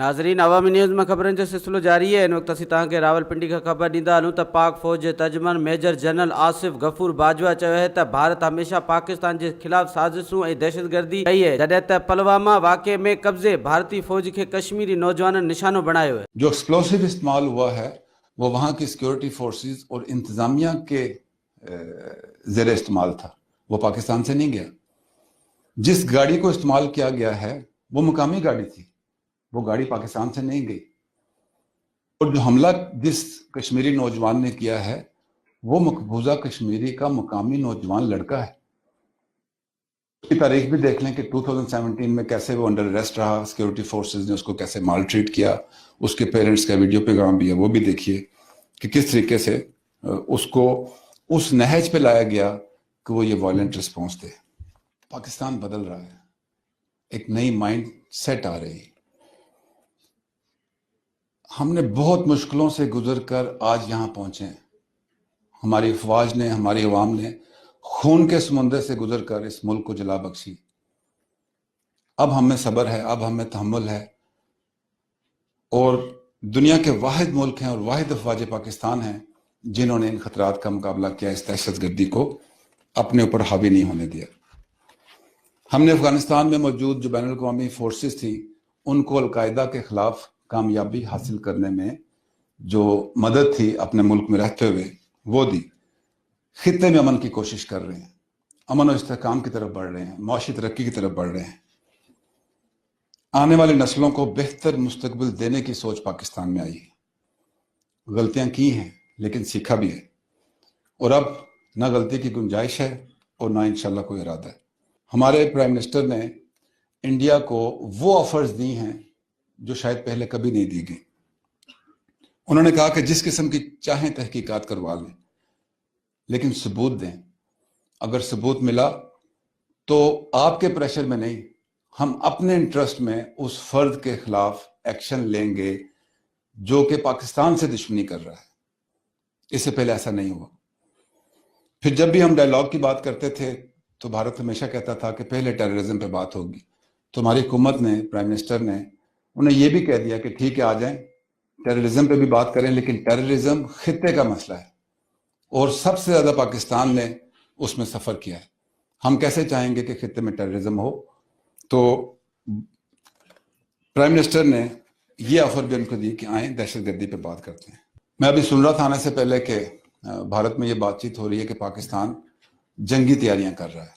नाज़रीन, अवामी न्यूज़ में ख़बरनि जो सिलसिलो जारी है। इन वक्त असीं तव्हांखे रावलपिंडी खां ख़बर ॾींदा हलूं त पाक फ़ौज जे तर्जुमान मेजर जनरल आसिफ गफ़ूर बाजवा चयो है त भारत हमेशा पाकिस्तान के ख़िलाफ़ साज़िशूं ऐं दहशतगर्दी कई है, जॾहिं त पुलवामा वाक़े में कब्ज़े भारतीय फ़ौज के कश्मीरी नौजवाननि निशानो बणायो है। जो एक्सप्लोसिव इस्तेमाल हुआ है वो वहाँ की सिक्योरिटी फोर्सेस और इंतज़ामिया के ज़ेर इस्तेमाल था, वो पाकिस्तान से नहीं गया। जिस गाड़ी को इस्तेमाल किया गया है वो मुकामी गाड़ी थी, वो गाड़ी पाकिस्तान से नहीं गई। और जो हमला जिस कश्मीरी नौजवान ने किया है वो मकबूजा कश्मीरी का मुकामी नौजवान लड़का है। उसकी तारीख भी देख लें कि 2017 में कैसे वो अंडर अरेस्ट रहा, सिक्योरिटी फोर्सेस ने उसको कैसे माल ट्रीट किया। उसके पेरेंट्स का वीडियो पैगाम भी है, वो भी देखिए कि किस तरीके से उसको उस नहज पे लाया गया कि वो ये वायलेंट रिस्पॉन्स दे। पाकिस्तान बदल रहा है, एक नई माइंड सेट आ रही। हमने बहुत मुश्किलों से गुजर कर आज यहाँ पहुंचे हैं। हमारी अफवाज ने, हमारी अवाम ने खून के समुंदर से गुजर कर इस मुल्क को जला बख्शी। अब हमें सब्र है, अब हमें तहम्मुल है। और दुनिया के वाहिद मुल्क हैं और वाहिद अफवाज पाकिस्तान हैं जिन्होंने इन खतरात का मुकाबला किया, इस दहशतगर्दी को अपने ऊपर हावी नहीं होने दिया। हमने अफगानिस्तान में मौजूद जो बैनुल अक़वामी फोर्सेस थी उनको अलकायदा के खिलाफ कामयाबी हासिल करने में जो मदद थी अपने मुल्क में रहते हुए वो दी। खित्ते में अमन की कोशिश कर रहे हैं, अमन और इस्तेहकाम की तरफ बढ़ रहे हैं, माशी तरक्की की तरफ बढ़ रहे हैं। आने वाली नस्लों को बेहतर मुस्तकबिल देने की सोच पाकिस्तान में आई है। गलतियां की हैं लेकिन सीखा भी है, और अब ना गलती की गुंजाइश है और ना इंशाल्लाह कोई इरादा है। हमारे प्राइम मिनिस्टर ने इंडिया को वो ऑफर्स दी हैं जो शायद पहले कभी नहीं दी गई। उन्होंने कहा कि जिस किस्म की चाहें तहकीकात करवा लें, लेकिन सबूत दें। अगर सबूत मिला तो आपके प्रेशर में नहीं, हम अपने इंटरेस्ट में उस फर्द के खिलाफ एक्शन लेंगे जो कि पाकिस्तान से दुश्मनी कर रहा है। इससे पहले ऐसा नहीं हुआ। फिर जब भी हम डायलॉग की बात करते थे तो भारत हमेशा कहता था कि पहले टेररिज्म पे बात होगी। तो हमारी हुकूमत ने, प्राइम मिनिस्टर ने, उन्हें यह भी कह दिया कि ठीक है, आ जाएं, टेररिज्म पे भी बात करें, लेकिन टेररिज्म खित्ते का मसला है और सबसे ज्यादा पाकिस्तान ने उसमें सफर किया है। हम कैसे चाहेंगे कि खित्ते में टेररिज्म हो? तो प्राइम मिनिस्टर ने ये ऑफर भी उनको दी कि आए दहशतगर्दी पे बात करते हैं। मैं अभी सुन रहा था आने से पहले कि भारत में ये बातचीत हो रही है कि पाकिस्तान जंगी तैयारियां कर रहा है।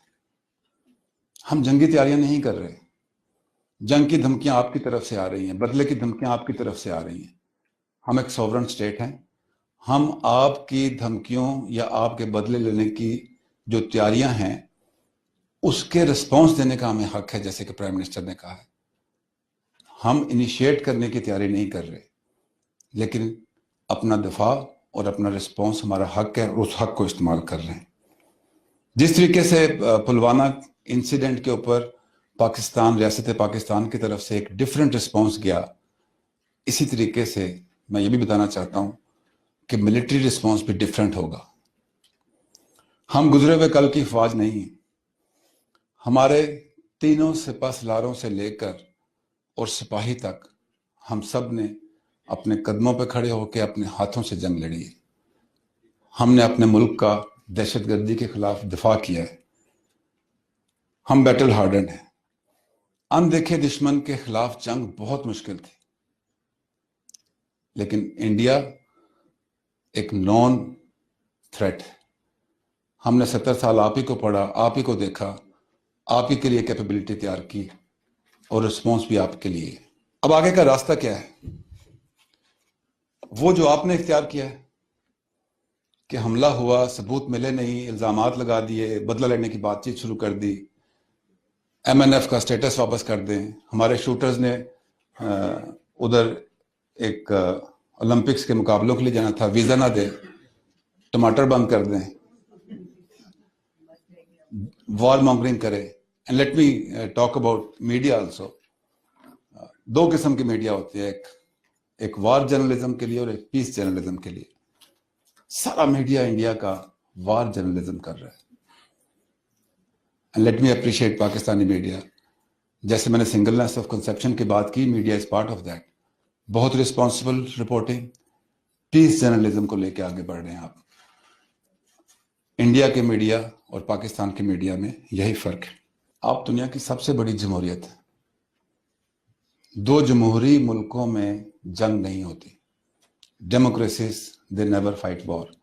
हम जंगी तैयारियां नहीं कर रहे। जंग की धमकियां आपकी तरफ से आ रही हैं, बदले की धमकियां आपकी तरफ से आ रही हैं। हम एक सॉवरन स्टेट हैं। हम आपकी धमकियों या आपके बदले लेने की जो तैयारियां हैं उसके रिस्पॉन्स देने का हमें हक है, जैसे कि प्राइम मिनिस्टर ने कहा है। हम इनिशिएट करने की तैयारी नहीं कर रहे, लेकिन अपना दफा और अपना रिस्पॉन्स हमारा हक है और उस हक को इस्तेमाल कर रहे हैं। जिस तरीके से पुलवामा इंसिडेंट के ऊपर पाकिस्तान, रियासत पाकिस्तान की तरफ से एक डिफरेंट रिस्पॉन्स गया, इसी तरीके से मैं ये भी बताना चाहता हूं कि मिलिट्री रिस्पॉन्स भी डिफरेंट होगा। हम गुजरे हुए कल की फौज नहीं। हमारे तीनों सिपह सलारों से लेकर और सिपाही तक हम सब ने अपने कदमों पर खड़े होकर अपने हाथों से जंग लड़ी है। हमने अपने मुल्क का दहशतगर्दी के खिलाफ दिफा किया है। हम बैटल हार्डन हैं। अनदेखे दुश्मन के खिलाफ जंग बहुत मुश्किल थी, लेकिन इंडिया एक नॉन थ्रेट है। हमने 70 साल आप ही को पढ़ा, आप ही को देखा, आप ही के लिए कैपेबिलिटी तैयार की और रिस्पॉन्स भी आपके लिए। अब आगे का रास्ता क्या है? वो जो आपने इख्तियार किया है कि हमला हुआ, सबूत मिले नहीं, इल्जामात लगा दिए, बदला लेने की बातचीत शुरू कर दी, MNF का स्टेटस वापस कर दें, हमारे शूटर्स ने उधर एक ओलंपिक्स के मुकाबलों के लिए जाना था, वीजा ना दे, टमाटर बंद कर दें, वॉर मॉन्गरिंग करें। And let me talk about media also. दो किस्म की मीडिया होती है, एक वार जर्नलिज्म के लिए और एक पीस जर्नलिज्म के लिए। सारा मीडिया इंडिया का वार जर्नलिज्म कर रहा है। And let me appreciate Pakistani media. जैसे मैंने सिंगलनेस ऑफ कंसेप्शन की बात की, media is part of that. बहुत रिस्पॉन्सिबल रिपोर्टिंग, पीस जर्नलिज्म को लेके आगे बढ़ रहे हैं आप। इंडिया के मीडिया और पाकिस्तान के मीडिया में यही फर्क है। आप दुनिया की सबसे बड़ी जमहूरियत है। दो जमहूरी मुल्कों में जंग नहीं होती। Democracies they never fight war.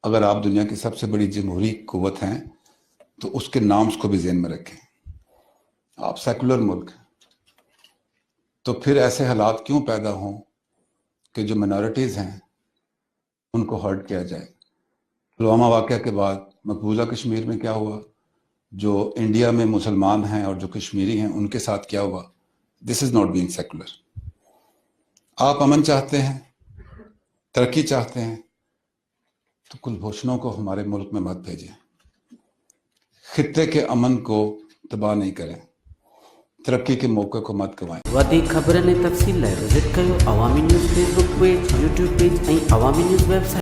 अगर आप दुनिया की सबसे बड़ी जमहूरी कुव्वत हैं तो उसके नाम्स को भी ज़हन में रखें। आप सेकुलर मुल्क हैं, तो फिर ऐसे हालात क्यों पैदा हों कि जो मिनॉरिटीज़ हैं उनको हर्ट किया जाए। पुलवामा वाक़या के बाद मकबूजा कश्मीर में क्या हुआ, जो इंडिया में मुसलमान हैं और जो कश्मीरी हैं उनके साथ क्या हुआ। This is not being secular. आप अमन चाहते हैं, तरक्की चाहते हैं, तो कुलभूषणों को हमारे मुल्क में मत भेजें। खित्ते के अमन को तबाह नहीं करें, तरक्की के मौके को मत गंवाएं। वधीक ख़बरनि ऐं तफ़सील लाइ विज़िट कयो Awami news Facebook page, YouTube page ऐं अवामी न्यूज़ वेबसाइट।